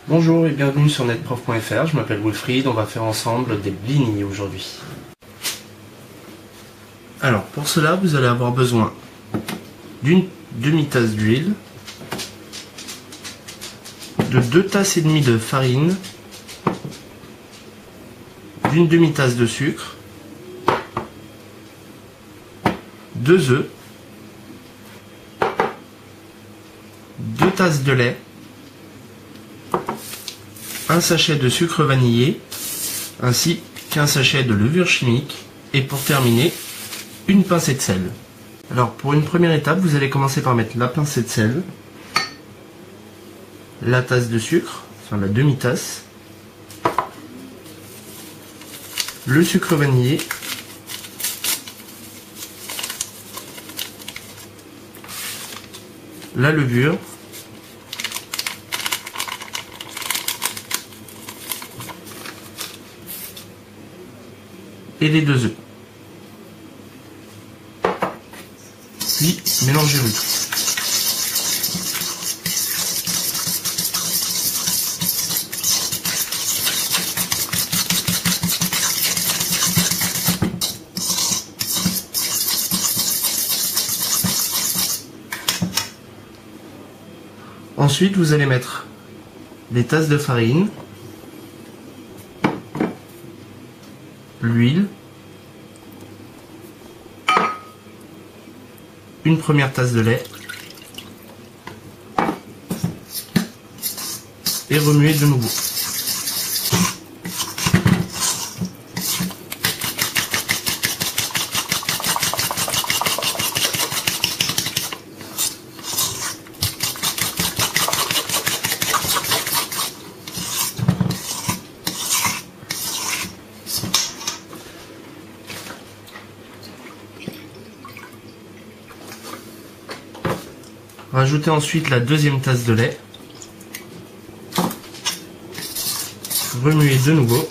Bonjour et bienvenue sur netprof.fr, je m'appelle Wilfried, on va faire ensemble des blinis aujourd'hui. Alors pour cela vous allez avoir besoin d'une demi-tasse d'huile, de 2 tasses et demie de farine, d'une demi-tasse de sucre, 2 œufs, 2 tasses de lait, un sachet de sucre vanillé, ainsi qu'un sachet de levure chimique, et pour terminer, une pincée de sel. Alors pour une première étape, vous allez commencer par mettre la pincée de sel, la tasse de sucre, enfin la demi-tasse, le sucre vanillé, la levure, et les 2 œufs. Puis mélangez le tout. Ensuite, vous allez mettre des tasses de farine, l'huile, une première tasse de lait et remuer de nouveau. Rajoutez ensuite la deuxième tasse de lait. Remuez de nouveau.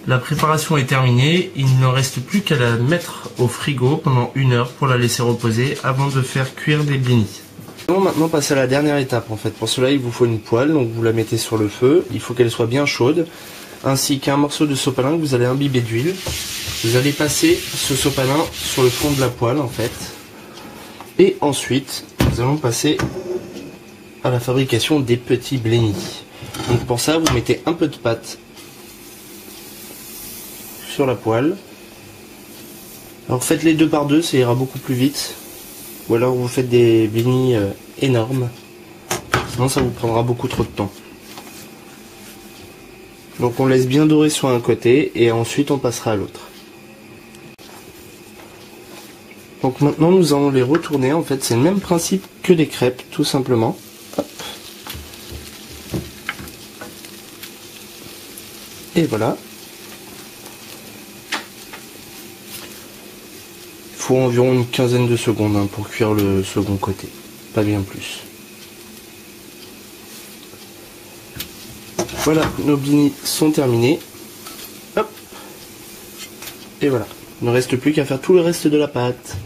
La préparation est terminée, il ne reste plus qu'à la mettre au frigo pendant 1 heure pour la laisser reposer avant de faire cuire des blinis. On va maintenant passer à la dernière étape en fait. Pour cela il vous faut une poêle, donc vous la mettez sur le feu, il faut qu'elle soit bien chaude, ainsi qu'un morceau de sopalin que vous allez imbiber d'huile. Vous allez passer ce sopalin sur le fond de la poêle en fait. Et ensuite nous allons passer à la fabrication des petits blinis. Donc pour ça vous mettez un peu de pâte sur la poêle. Alors faites les 2 par 2, ça ira beaucoup plus vite. Ou alors vous faites des blinis énormes, sinon ça vous prendra beaucoup trop de temps. Donc on laisse bien dorer sur un côté et ensuite on passera à l'autre. Donc maintenant nous allons les retourner, en fait c'est le même principe que les crêpes tout simplement. Hop. Et voilà. Il faut environ une quinzaine de secondes pour cuire le second côté, pas bien plus. Voilà, nos blinis sont terminés. Hop. Et voilà, il ne reste plus qu'à faire tout le reste de la pâte.